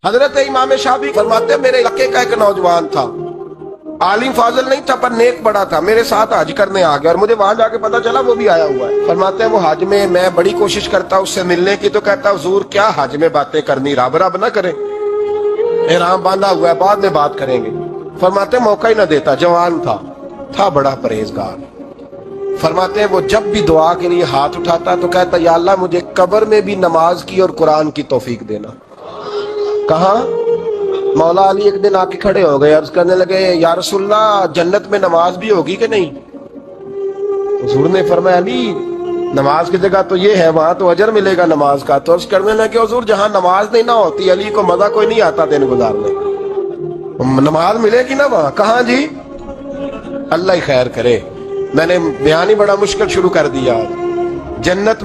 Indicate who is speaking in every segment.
Speaker 1: حضرت امام شافعی فرماتے ہیں میرے علاقے کا ایک نوجوان تھا، عالم فاضل نہیں تھا پر نیک بڑا تھا، میرے ساتھ حج کرنے آ گیا اور مجھے وہاں جا کے پتا چلا وہ بھی آیا ہوا ہے۔ فرماتے ہیں وہ حج میں بڑی کوشش کرتا اس سے ملنے کی، تو کہتا حضور کیا حج میں باتیں کرنی، رب رب نہ کریں، احرام باندھا ہوا ہے بعد میں بات کریں گے۔ فرماتے ہیں موقع ہی نہ دیتا، جوان تھا بڑا پرہیزگار۔ فرماتے ہیں وہ جب بھی دعا کے لیے ہاتھ اٹھاتا تو کہتا یا اللہ مجھے قبر میں بھی نماز کی اور قرآن کی توفیق دینا۔ کہاں؟ مولا علی ایک دن آ کے کھڑے ہو گئے، عرض کرنے لگے یا رسول اللہ جنت میں نماز بھی ہوگی کہ نہیں؟ حضور نے فرمایا علی نماز کی جگہ تو یہ ہے، وہاں تو اجر ملے گا نماز کا۔ تو عرض کرنے لگے حضور جہاں نماز نہیں نہ ہوتی علی کو مزہ کوئی نہیں آتا دن گزارنے، نماز ملے گی نا وہاں۔ کہاں جی؟ اللہ ہی خیر کرے، میں نے بیان ہی بڑا مشکل شروع کر دیا۔ جنت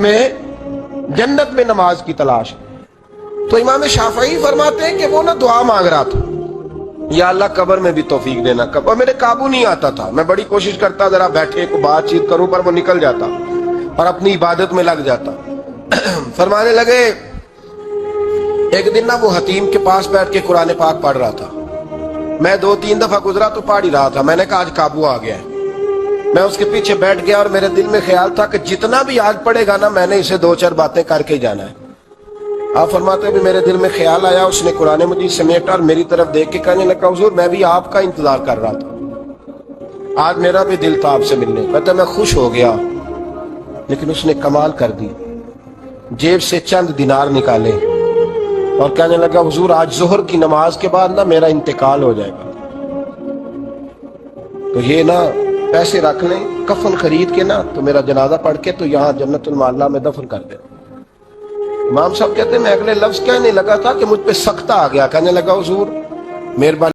Speaker 1: میں نماز کی تلاش۔ تو امام شافعی فرماتے ہیں کہ وہ نہ دعا مانگ رہا تھا یا اللہ قبر میں بھی توفیق دینا، قبر میرے قابو نہیں آتا تھا، میں بڑی کوشش کرتا ذرا بیٹھے کو بات چیت کروں پر وہ نکل جاتا اور اپنی عبادت میں لگ جاتا۔ فرمانے لگے ایک دن نہ وہ حتیم کے پاس بیٹھ کے قرآن پاک پڑھ رہا تھا، میں 2-3 دفعہ گزرا تو پڑھ ہی رہا تھا، میں نے کہا آج قابو آ گیا ہے۔ میں اس کے پیچھے بیٹھ گیا اور میرے دل میں خیال تھا کہ جتنا بھی آج پڑھے گا نا میں نے اسے 2-4 باتیں کر کے جانا ہے۔ آپ فرماتے ہیں بھی میرے دل میں خیال آیا، اس نے قرآن مجید سمیٹا اور میری طرف دیکھ کے کہنے لگا حضور میں بھی آپ کا انتظار کر رہا تھا، آج میرا بھی دل تھا آپ سے ملنے۔ کہتا میں خوش ہو گیا، لیکن اس نے کمال کر دی، جیب سے چند دینار نکالے اور کہنے لگا حضور آج ظہر کی نماز کے بعد نا میرا انتقال ہو جائے گا، تو یہ نا پیسے رکھ لیں، کفن خرید کے نا تو میرا جنازہ پڑھ کے تو یہاں جنت المعلا میں دفن کر دیں۔ امام صاحب کہتے ہیں میں اگلے لفظ کہنے لگا تھا کہ مجھ پہ سختہ آ گیا، کہنے لگا حضور مہربانی